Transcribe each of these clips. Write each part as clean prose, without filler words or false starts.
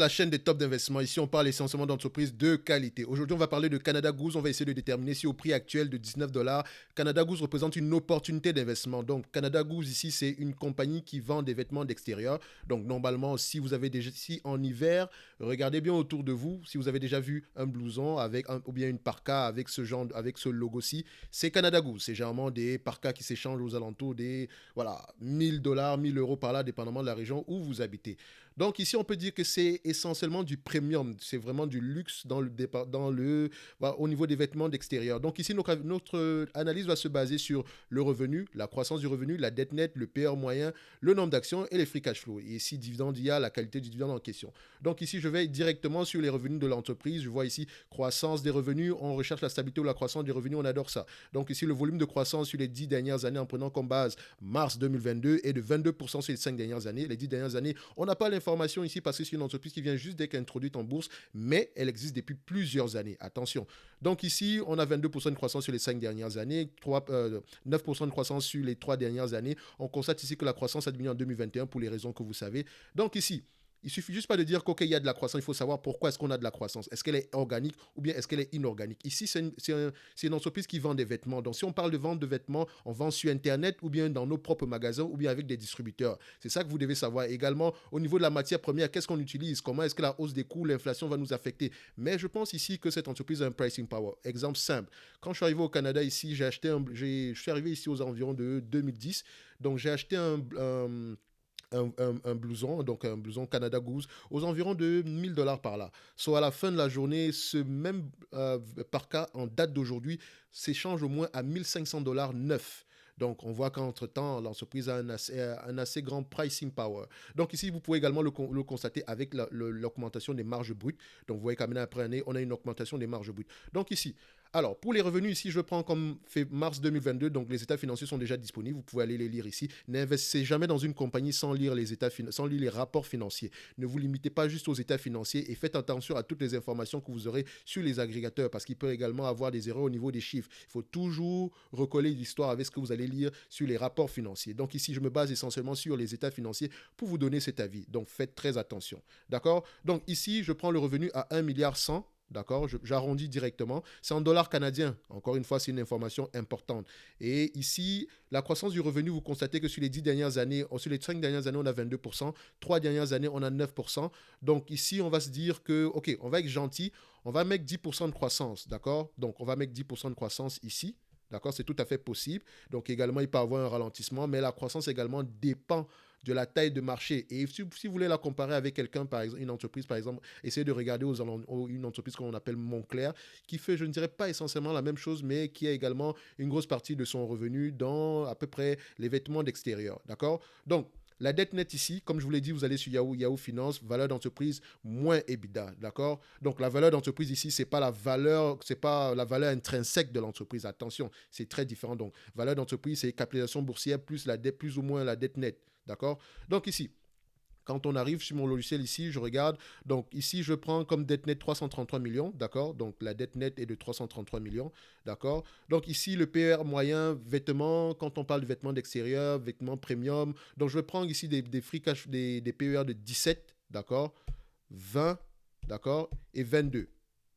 La chaîne des tops d'investissement. Ici, on parle essentiellement d'entreprises de qualité. Aujourd'hui, on va parler de Canada Goose. On va essayer de déterminer si au prix actuel de 19 dollars, Canada Goose représente une opportunité d'investissement. Donc, Canada Goose, ici, c'est une compagnie qui vend des vêtements d'extérieur. Donc, normalement, si vous avez déjà, si en hiver, regardez bien autour de vous. Si vous avez déjà vu un blouson avec ou bien une parka avec ce genre, avec ce logo-ci, c'est Canada Goose. C'est généralement des parkas qui s'échangent aux alentours des, voilà, 1000 dollars, 1000 euros par là, dépendamment de la région où vous habitez. Donc ici, on peut dire que c'est essentiellement du premium. C'est vraiment du luxe au niveau des vêtements d'extérieur. Donc ici, notre analyse va se baser sur le revenu, la croissance du revenu, la dette nette, le PR moyen, le nombre d'actions et les free cash flow. Et ici, dividende, il y a la qualité du dividende en question. Donc ici, je vais directement sur les revenus de l'entreprise. Je vois ici croissance des revenus. On recherche la stabilité ou la croissance des revenus. On adore ça. Donc ici, le volume de croissance sur les 10 dernières années en prenant comme base mars 2022 est de 22% sur les 5 dernières années. Les 10 dernières années, on n'a pas l'information ici parce que c'est une entreprise qui vient juste d'être introduite en bourse, mais elle existe depuis plusieurs années. Attention. Donc ici, on a 22% de croissance sur les 5 dernières années, 9% de croissance sur les 3 dernières années. On constate ici que la croissance a diminué en 2021 pour les raisons que vous savez. Donc ici, il suffit juste pas de dire qu'il y a de la croissance, il faut savoir pourquoi est-ce qu'on a de la croissance. Est-ce qu'elle est organique ou bien est-ce qu'elle est inorganique? Ici, c'est une entreprise qui vend des vêtements. Donc si on parle de vente de vêtements, on vend sur Internet ou bien dans nos propres magasins ou bien avec des distributeurs. C'est ça que vous devez savoir. Également, au niveau de la matière première, qu'est-ce qu'on utilise? Comment est-ce que la hausse des coûts, l'inflation va nous affecter? Mais je pense ici que cette entreprise a un pricing power. Exemple simple. Quand je suis arrivé au Canada ici, je suis arrivé ici aux environs de 2010. Donc j'ai acheté un blouson, donc un blouson Canada Goose, aux environs de 1000 dollars par là. Soit à la fin de la journée, ce même parka en date d'aujourd'hui s'échange au moins à 1500 dollars neuf. Donc, on voit qu'entre-temps, l'entreprise a un assez grand pricing power. Donc, ici, vous pouvez également le constater avec l'augmentation des marges brutes. Donc, vous voyez qu'année après année, on a une augmentation des marges brutes. Donc, ici, alors, pour les revenus, ici, je prends comme fait mars 2022, donc les états financiers sont déjà disponibles, vous pouvez aller les lire ici. N'investissez jamais dans une compagnie sans lire sans lire les rapports financiers. Ne vous limitez pas juste aux états financiers et faites attention à toutes les informations que vous aurez sur les agrégateurs parce qu'il peut également avoir des erreurs au niveau des chiffres. Il faut toujours recoller l'histoire avec ce que vous allez lire sur les rapports financiers. Donc ici, je me base essentiellement sur les états financiers pour vous donner cet avis. Donc faites très attention. D'accord? Donc ici, je prends le revenu à 1,1 milliard. D'accord, j'arrondis directement. C'est en dollars canadiens. Encore une fois, c'est une information importante. Et ici, la croissance du revenu, vous constatez que sur les 10 dernières années, sur les 5 dernières années, on a 22%. 3 dernières années, on a 9%. Donc ici, on va se dire que, OK, on va être gentil. On va mettre 10% de croissance. D'accord? Donc, on va mettre 10% de croissance ici. D'accord, c'est tout à fait possible. Donc également, il peut y avoir un ralentissement, mais la croissance également dépend de la taille de marché. Et si vous voulez la comparer avec quelqu'un, par exemple, une entreprise, par exemple, essayez de regarder une entreprise qu'on appelle Montclair, qui fait, je ne dirais pas essentiellement la même chose, mais qui a également une grosse partie de son revenu dans à peu près les vêtements d'extérieur. D'accord? Donc, la dette nette ici, comme je vous l'ai dit, vous allez sur Yahoo Finance, valeur d'entreprise moins EBITDA, d'accord? Donc la valeur d'entreprise ici, c'est pas la valeur intrinsèque de l'entreprise. Attention, c'est très différent. Donc valeur d'entreprise, c'est capitalisation boursière plus la dette, plus ou moins la dette nette, d'accord? Donc ici, quand on arrive sur mon logiciel ici, je regarde. Donc ici, je prends comme dette nette 333 millions, d'accord? Donc la dette nette est de 333 millions, d'accord? Donc ici, le PR moyen, vêtements, quand on parle de vêtements d'extérieur, vêtements premium. Donc je vais prendre ici des free cash, des PER de 17, d'accord? 20, d'accord? Et 22.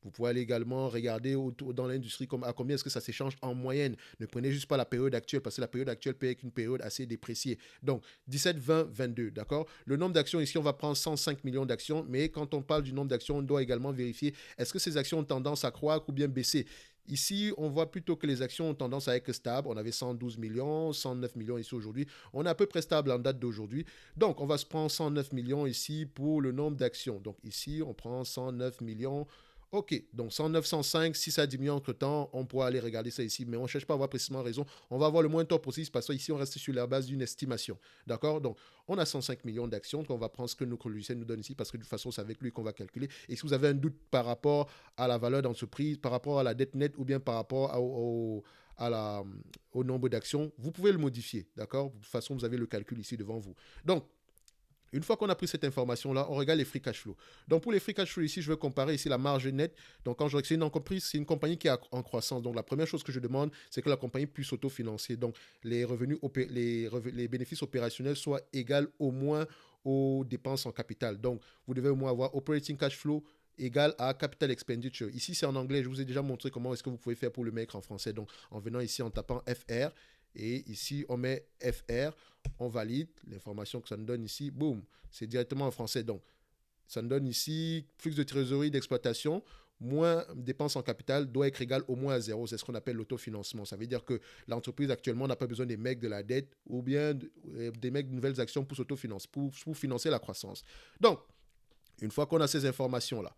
Vous pouvez aller également regarder dans l'industrie à combien est-ce que ça s'échange en moyenne. Ne prenez juste pas la période actuelle parce que la période actuelle peut être une période assez dépréciée. Donc 17, 20, 22, d'accord? Le nombre d'actions ici, on va prendre 105 millions d'actions, mais quand on parle du nombre d'actions, on doit également vérifier est-ce que ces actions ont tendance à croître ou bien baisser. Ici, on voit plutôt que les actions ont tendance à être stables. On avait 112 millions, 109 millions ici aujourd'hui. On est à peu près stable en date d'aujourd'hui. Donc, on va se prendre 109 millions ici pour le nombre d'actions. Donc, ici, on prend 109 millions. OK, donc 109, 105, si ça diminue entre temps, on pourra aller regarder ça ici, mais on ne cherche pas à avoir précisément raison. On va avoir le moins tort possible parce qu'ici, on reste sur la base d'une estimation. D'accord? Donc, on a 105 millions d'actions, donc on va prendre ce que notre logiciel nous donne ici parce que de toute façon, c'est avec lui qu'on va calculer. Et si vous avez un doute par rapport à la valeur d'entreprise, par rapport à la dette nette ou bien par rapport au nombre d'actions, vous pouvez le modifier. D'accord? De toute façon, vous avez le calcul ici devant vous. Donc, une fois qu'on a pris cette information-là, on regarde les free cash flow. Donc, pour les free cash flow ici, je vais comparer ici la marge nette. Donc, quand je regarde, c'est une entreprise, c'est une compagnie qui est en croissance. Donc, la première chose que je demande, c'est que la compagnie puisse s'autofinancer. Donc, les bénéfices opérationnels soient égaux au moins aux dépenses en capital. Donc, vous devez au moins avoir operating cash flow égal à capital expenditure. Ici, c'est en anglais. Je vous ai déjà montré comment est-ce que vous pouvez faire pour le mettre en français. Donc, en venant ici, en tapant FR, et ici, on met FR, on valide l'information que ça nous donne ici. Boum, c'est directement en français. Donc, ça nous donne ici flux de trésorerie d'exploitation moins dépenses en capital doit être égal au moins à zéro. C'est ce qu'on appelle l'autofinancement. Ça veut dire que l'entreprise actuellement n'a pas besoin des mecs de la dette ou bien des mecs de nouvelles actions pour s'autofinancer, pour financer la croissance. Donc, une fois qu'on a ces informations-là,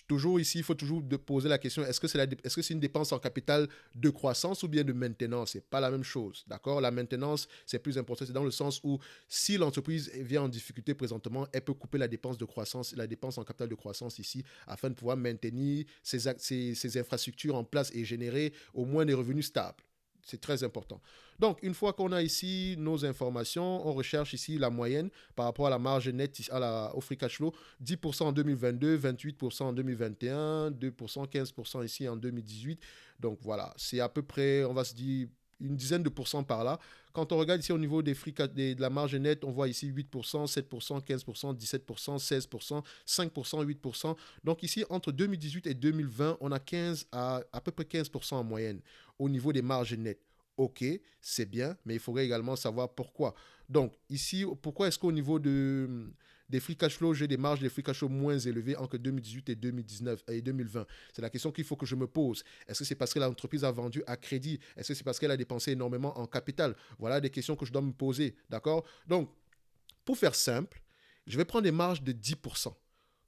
toujours ici, il faut toujours poser la question, est-ce que c'est une dépense en capital de croissance ou bien de maintenance? Ce n'est pas la même chose, d'accord? La maintenance, c'est plus important, c'est dans le sens où si l'entreprise vient en difficulté présentement, elle peut couper la dépense de croissance, la dépense en capital de croissance ici, afin de pouvoir maintenir ses infrastructures en place et générer au moins des revenus stables. C'est très important. Donc, une fois qu'on a ici nos informations, on recherche ici la moyenne par rapport à la marge nette, au free cash flow. 10% en 2022, 28% en 2021, 2%, 15% ici en 2018. Donc, voilà, c'est à peu près, on va se dire, une dizaine de pourcents par là. Quand on regarde ici au niveau de la marge nette, on voit ici 8%, 7%, 15%, 17%, 16%, 5%, 8%. Donc ici, entre 2018 et 2020, on a 15 à peu près 15% en moyenne au niveau des marges nettes. Ok, c'est bien, mais il faudrait également savoir pourquoi. Donc ici, pourquoi est-ce qu'au niveau des free cash flow, j'ai des marges de free cash flow moins élevées entre 2018 et 2019 et 2020? C'est la question qu'il faut que je me pose. Est-ce que c'est parce que l'entreprise a vendu à crédit? Est-ce que c'est parce qu'elle a dépensé énormément en capital? Voilà des questions que je dois me poser, d'accord? Donc, pour faire simple, je vais prendre des marges de 10%,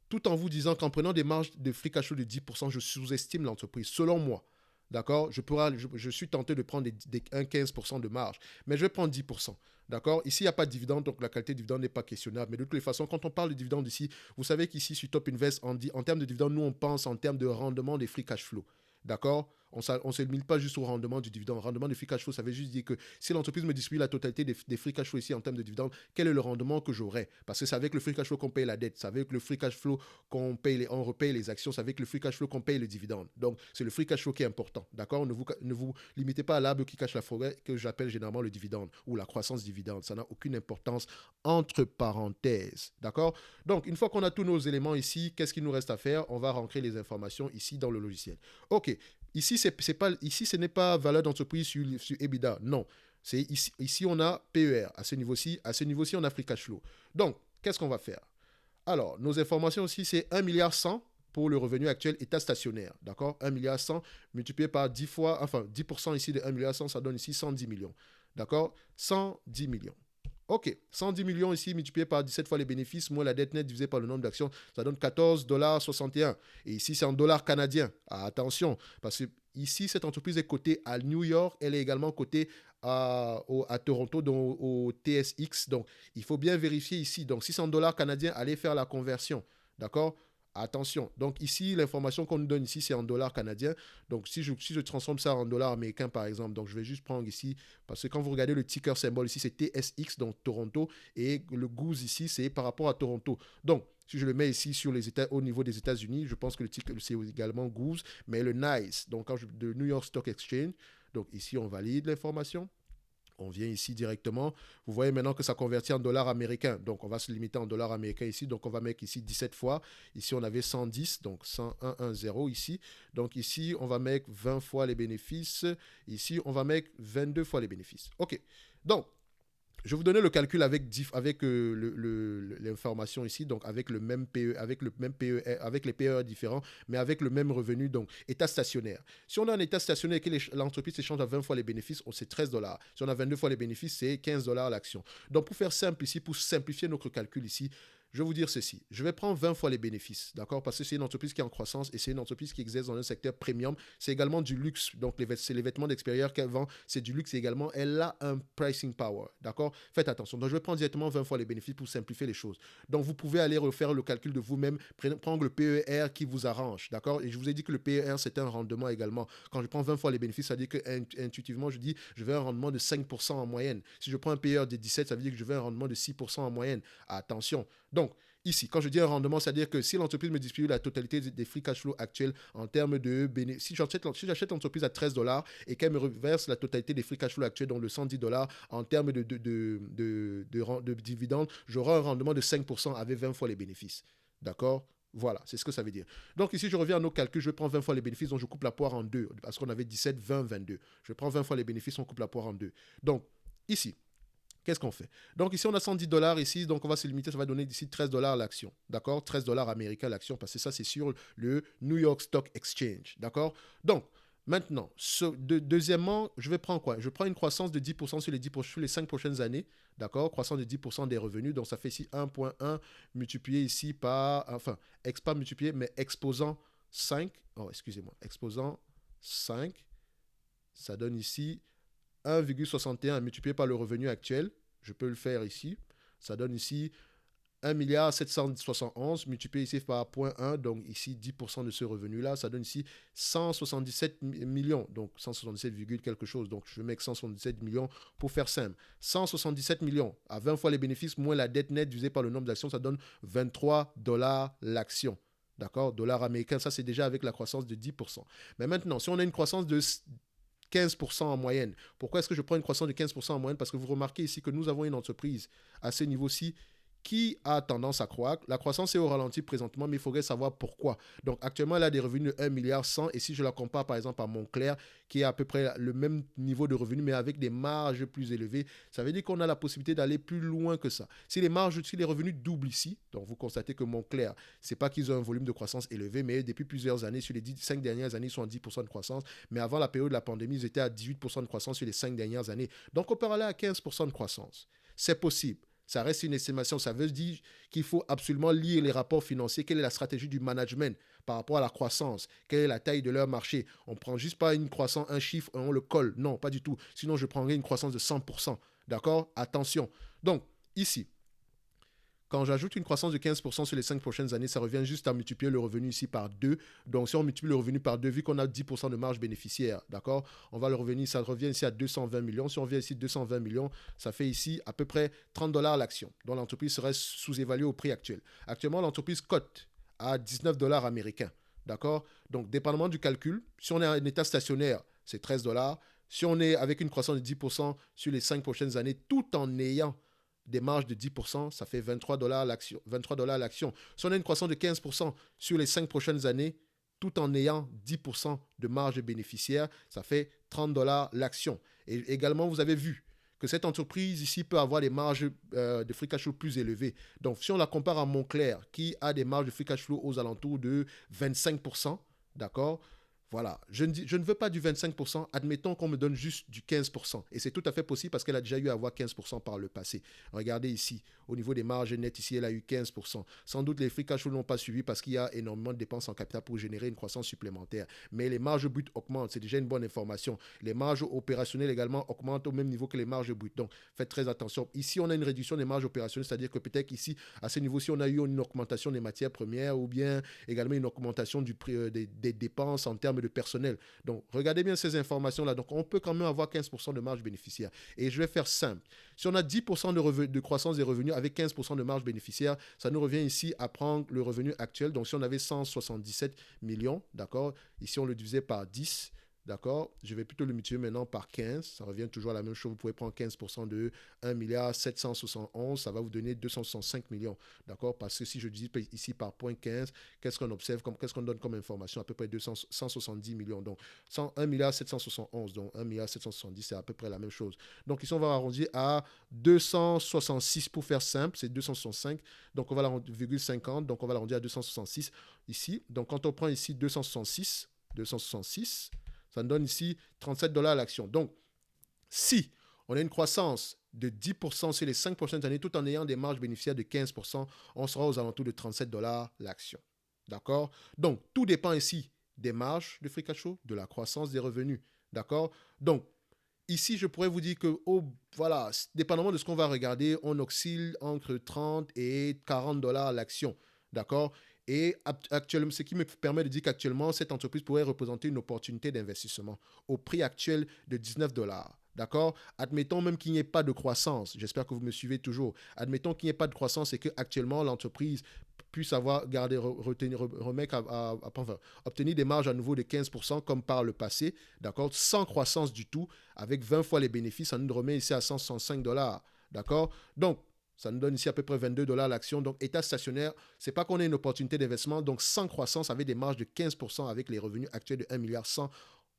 tout en vous disant qu'en prenant des marges de free cash flow de 10%, je sous-estime l'entreprise, selon moi. D'accord? Je suis tenté de prendre un 15% de marge, mais je vais prendre 10%. D'accord? Ici, il n'y a pas de dividende, donc la qualité de dividende n'est pas questionnable. Mais de toutes les façons, quand on parle de dividende ici, vous savez qu'ici, sur Top Invest, en termes de dividende, nous, on pense en termes de rendement des free cash flow. D'accord? On ne se limite pas juste au rendement du dividende. Rendement de free cash flow, ça veut juste dire que si l'entreprise me distribue la totalité des free cash flow ici en termes de dividende, quel est le rendement que j'aurai? Parce que c'est avec le free cash flow qu'on paye la dette, c'est avec le free cash flow qu'on repaye les actions, c'est avec le free cash flow qu'on paye le dividende. Donc, c'est le free cash flow qui est important. D'accord? Ne vous limitez pas à l'arbre qui cache la forêt, que j'appelle généralement le dividende ou la croissance dividende. Ça n'a aucune importance entre parenthèses. D'accord? Donc, une fois qu'on a tous nos éléments ici, qu'est-ce qu'il nous reste à faire? On va rentrer les informations ici dans le logiciel. OK. Ici, ce n'est pas valeur d'entreprise sur EBITDA. Non. Ici, on a PER. À ce niveau-ci, on a free cash flow. Donc, qu'est-ce qu'on va faire? Alors, nos informations aussi, c'est 1,1 milliard pour le revenu actuel état stationnaire. D'accord? 1,1 milliard multiplié par 10 fois, enfin 10% ici de 1,1 milliard, ça donne ici 110 millions. D'accord? 110 millions. OK, 110 millions ici multiplié par 17 fois les bénéfices, moins la dette nette divisée par le nombre d'actions, ça donne 14,61 $. Et ici, c'est en dollars canadiens. Ah, attention, parce que ici, cette entreprise est cotée à New York, elle est également cotée à Toronto, donc au TSX. Donc, il faut bien vérifier ici. Donc, si c'est en dollars canadiens, allez faire la conversion. D'accord? Attention. Donc ici, l'information qu'on nous donne ici, c'est en dollars canadiens. Donc si je transforme ça en dollars américains, par exemple, donc je vais juste prendre ici, parce que quand vous regardez le ticker symbole ici, c'est TSX, donc Toronto, et le GOOS ici, c'est par rapport à Toronto. Donc, si je le mets ici au niveau des États-Unis, je pense que le ticker, c'est également GOOS, mais le NYSE, donc de New York Stock Exchange. Donc ici, on valide l'information. On vient ici directement. Vous voyez maintenant que ça convertit en dollars américains. Donc, on va se limiter en dollars américains ici. Donc, on va mettre ici 17 fois. Ici, on avait 110, donc 101,10 ici. Donc, ici, on va mettre 20 fois les bénéfices. Ici, on va mettre 22 fois les bénéfices. OK. Donc, je vais vous donner le calcul avec l'information ici, donc avec le même PE, avec les PE différents, mais avec le même revenu, donc état stationnaire. Si on a un état stationnaire et que l'entreprise s'échange à 20 fois les bénéfices, c'est 13 $. Si on a 22 fois les bénéfices, c'est 15 $ l'action. Donc pour faire simple ici, pour simplifier notre calcul ici, je vais vous dire ceci. Je vais prendre 20 fois les bénéfices, d'accord? Parce que c'est une entreprise qui est en croissance et c'est une entreprise qui exerce dans un secteur premium. C'est également du luxe. Donc, c'est les vêtements d'extérieur qu'elle vend. C'est du luxe également. Elle a un pricing power, d'accord? Faites attention. Donc, je vais prendre directement 20 fois les bénéfices pour simplifier les choses. Donc, vous pouvez aller refaire le calcul de vous-même, prendre le PER qui vous arrange, d'accord? Et je vous ai dit que le PER, c'est un rendement également. Quand je prends 20 fois les bénéfices, ça veut dire que intuitivement, je dis, je veux un rendement de 5% en moyenne. Si je prends un PER de 17, ça veut dire que je veux un rendement de 6% en moyenne. Attention. Donc, Ici, quand je dis un rendement, c'est-à-dire que si l'entreprise me distribue la totalité des free cash flow actuels en termes de bénéfices, si j'achète l'entreprise à 13 dollars et qu'elle me reverse la totalité des free cash flow actuels, donc le 110 dollars en termes de dividendes, j'aurai un rendement de 5% avec 20 fois les bénéfices. D'accord? Voilà, c'est ce que ça veut dire. Donc ici, je reviens à nos calculs, je prends 20 fois les bénéfices, donc je coupe la poire en deux, parce qu'on avait 17, 20, 22. Je prends 20 fois les bénéfices, on coupe la poire en deux. Donc, ici, qu'est-ce qu'on fait? Donc ici, on a 110 dollars ici, donc on va se limiter, ça va donner d'ici 13 dollars l'action. D'accord? 13 dollars américains l'action, parce que ça, c'est sur le New York Stock Exchange. D'accord? Donc, maintenant, deuxièmement, je vais prendre quoi? Je prends une croissance de 10% sur les 5 prochaines années. D'accord? Croissance de 10% des revenus. Donc, ça fait ici 1,1 multiplié ici par, enfin, pas multiplié, mais exposant 5. Oh, excusez-moi. Exposant 5. Ça donne ici 1,61 multiplié par le revenu actuel. Je peux le faire ici. Ça donne ici 1,771 multiplié ici par 0,1, donc ici 10% de ce revenu-là, ça donne ici 177 millions, donc 177, quelque chose, donc je mets 177 millions pour faire simple. 177 millions à 20 fois les bénéfices moins la dette nette divisée par le nombre d'actions, ça donne 23 dollars l'action. D'accord? Dollars américains, ça c'est déjà avec la croissance de 10%. Mais maintenant, si on a une croissance de 15% en moyenne. Pourquoi est-ce que je prends une croissance de 15% en moyenne? Parce que vous remarquez ici que nous avons une entreprise à ce niveau-ci qui a tendance à croître. La croissance est au ralenti présentement, mais il faudrait savoir pourquoi. Donc actuellement, elle a des revenus de 1,1 milliard et si je la compare par exemple à Montclair, qui est à peu près le même niveau de revenus, mais avec des marges plus élevées, ça veut dire qu'on a la possibilité d'aller plus loin que ça. Si les revenus doublent ici, donc vous constatez que Montclair, c'est pas qu'ils ont un volume de croissance élevé, mais depuis plusieurs années, sur les 5 dernières années, ils sont à 10% de croissance, mais avant la période de la pandémie, ils étaient à 18% de croissance sur les 5 dernières années. Donc on peut aller à 15% de croissance. C'est possible. Ça reste une estimation. Ça veut dire qu'il faut absolument lire les rapports financiers. Quelle est la stratégie du management par rapport à la croissance? Quelle est la taille de leur marché? On ne prend juste pas une croissance, un chiffre, et on le colle. Non, pas du tout. Sinon, je prendrais une croissance de 100%. D'accord? Attention. Donc, ici, quand j'ajoute une croissance de 15% sur les 5 prochaines années, ça revient juste à multiplier le revenu ici par 2. Donc, si on multiplie le revenu par 2, vu qu'on a 10% de marge bénéficiaire, d'accord, on va le revenu, ça revient ici à 220 millions. Si on vient ici 220 millions, ça fait ici à peu près 30 dollars l'action, dont l'entreprise serait sous-évaluée au prix actuel. Actuellement, l'entreprise cote à 19 dollars américains, d'accord? Donc, dépendamment du calcul, si on est en état stationnaire, c'est 13 dollars. Si on est avec une croissance de 10% sur les 5 prochaines années, tout en ayant des marges de 10%, ça fait 23 dollars l'action. 23 dollars l'action. Si on a une croissance de 15% sur les 5 prochaines années, tout en ayant 10% de marge bénéficiaire, ça fait 30 dollars l'action. Et également, vous avez vu que cette entreprise ici peut avoir des marges de free cash flow plus élevées. Donc, si on la compare à Montclair, qui a des marges de free cash flow aux alentours de 25%, d'accord? Voilà, je ne veux pas du 25%, admettons qu'on me donne juste du 15%. Et c'est tout à fait possible parce qu'elle a déjà eu à avoir 15% par le passé. Regardez ici, au niveau des marges nettes, ici, elle a eu 15%. Sans doute, les free cash flow n'ont pas suivi parce qu'il y a énormément de dépenses en capital pour générer une croissance supplémentaire. Mais les marges brutes augmentent, c'est déjà une bonne information. Les marges opérationnelles également augmentent au même niveau que les marges brutes. Donc, faites très attention. Ici, on a une réduction des marges opérationnelles, c'est-à-dire que peut-être ici, à ce niveau-ci, on a eu une augmentation des matières premières ou bien également une augmentation du prix, des dépenses en termes de personnel. Donc, regardez bien ces informations-là. Donc, on peut quand même avoir 15% de marge bénéficiaire. Et je vais faire simple. Si on a 10% de croissance des revenus avec 15% de marge bénéficiaire, ça nous revient ici à prendre le revenu actuel. Donc, si on avait 177 millions, d'accord, ici, on le divisait par 10. D'accord? Je vais plutôt le multiplier maintenant par 15. Ça revient toujours à la même chose. Vous pouvez prendre 15% de 1,771 milliard. Ça va vous donner 265 millions. D'accord? Parce que si je divise ici par 0,15, qu'est-ce qu'on observe, qu'est-ce qu'on donne comme information? À peu près 170 millions. Donc, 1,771 milliard. Donc, 1,770 milliard, c'est à peu près la même chose. Donc, ici, on va arrondir à 266 pour faire simple. C'est 265. Donc, on va l'arrondir 0,50. Donc, on va l'arrondir à 266 ici. Donc, quand on prend ici 266, ça nous donne ici 37 dollars l'action. Donc, si on a une croissance de 10% sur les 5 prochaines années, tout en ayant des marges bénéficiaires de 15%, on sera aux alentours de 37 dollars l'action. D'accord? Donc, tout dépend ici des marges de free cash flow, de la croissance des revenus. D'accord? Donc, ici, je pourrais vous dire que, voilà, dépendamment de ce qu'on va regarder, on oscille entre 30 et 40 dollars l'action. D'accord? Et actuellement, ce qui me permet de dire qu'actuellement, cette entreprise pourrait représenter une opportunité d'investissement au prix actuel de 19 dollars. D'accord? Admettons même qu'il n'y ait pas de croissance. J'espère que vous me suivez toujours. Admettons qu'il n'y ait pas de croissance et qu'actuellement l'entreprise puisse avoir gardé, retenir, remettre enfin, obtenir des marges à nouveau de 15% comme par le passé, d'accord? Sans croissance du tout, avec 20 fois les bénéfices, ça nous remet ici à 165 dollars, d'accord? Donc, ça nous donne ici à peu près 22 dollars l'action. Donc, état stationnaire, c'est pas qu'on ait une opportunité d'investissement. Donc, sans croissance, avec des marges de 15% avec les revenus actuels de 1,1 milliard,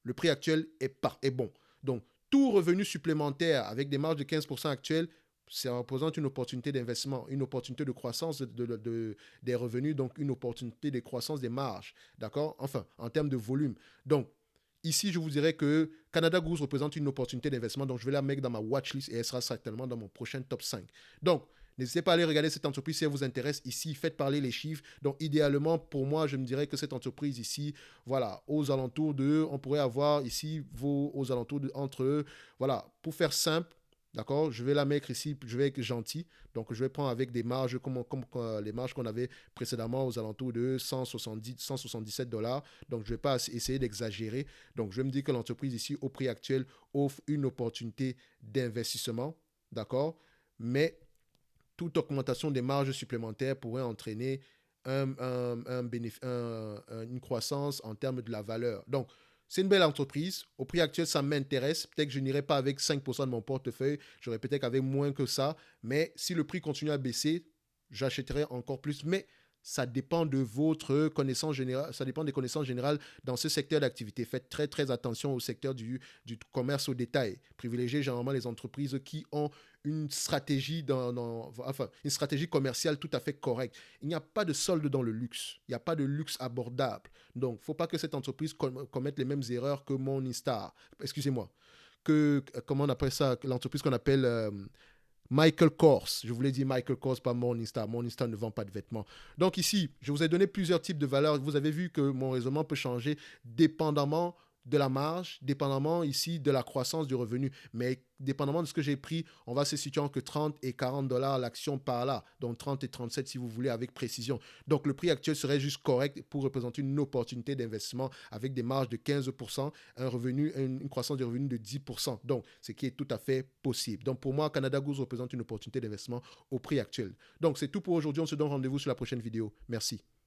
le prix actuel est bon. Donc, tout revenu supplémentaire avec des marges de 15% actuelles, ça représente une opportunité d'investissement, une opportunité de croissance des revenus, donc une opportunité de croissance des marges. D'accord? Enfin, en termes de volume. Donc, ici, je vous dirais que Canada Goose représente une opportunité d'investissement, donc je vais la mettre dans ma watchlist et elle sera certainement dans mon prochain top 5. Donc, n'hésitez pas à aller regarder cette entreprise si elle vous intéresse ici. Faites parler les chiffres. Donc, idéalement, pour moi, je me dirais que cette entreprise ici, voilà, aux alentours de, on pourrait avoir ici, aux alentours de, entre, voilà, pour faire simple, d'accord, je vais la mettre ici, je vais être gentil. Donc, je vais prendre avec des marges comme les marges qu'on avait précédemment aux alentours de 177 dollars. Donc, je ne vais pas essayer d'exagérer. Donc, je vais me dire que l'entreprise ici, au prix actuel, offre une opportunité d'investissement, d'accord, mais toute augmentation des marges supplémentaires pourrait entraîner une croissance en termes de la valeur. Donc, c'est une belle entreprise. Au prix actuel, ça m'intéresse. Peut-être que je n'irai pas avec 5% de mon portefeuille. J'aurais peut-être avec moins que ça. Mais si le prix continue à baisser, j'achèterai encore plus. Mais ça dépend de votre connaissance générale, ça dépend des connaissances générales dans ce secteur d'activité. Faites très très attention au secteur du commerce au détail. Privilégiez généralement les entreprises qui ont une stratégie, enfin, une stratégie commerciale tout à fait correcte. Il n'y a pas de solde dans le luxe. Il n'y a pas de luxe abordable. Donc, il ne faut pas que cette entreprise commette les mêmes erreurs que Morningstar. Excusez-moi. Comment on appelle ça? L'entreprise qu'on appelle Michael Kors. Je voulais dire Michael Kors, pas Morningstar. Morningstar ne vend pas de vêtements. Donc ici, je vous ai donné plusieurs types de valeurs. Vous avez vu que mon raisonnement peut changer dépendamment de la marge, dépendamment ici de la croissance du revenu. Mais dépendamment de ce que j'ai pris, on va se situer entre 30 et 40 dollars l'action par là. Donc 30 et 37 si vous voulez avec précision. Donc le prix actuel serait juste correct pour représenter une opportunité d'investissement avec des marges de 15%, une croissance du revenu de 10%. Donc ce qui est tout à fait possible. Donc pour moi, Canada Goose représente une opportunité d'investissement au prix actuel. Donc c'est tout pour aujourd'hui. On se donne rendez-vous sur la prochaine vidéo. Merci.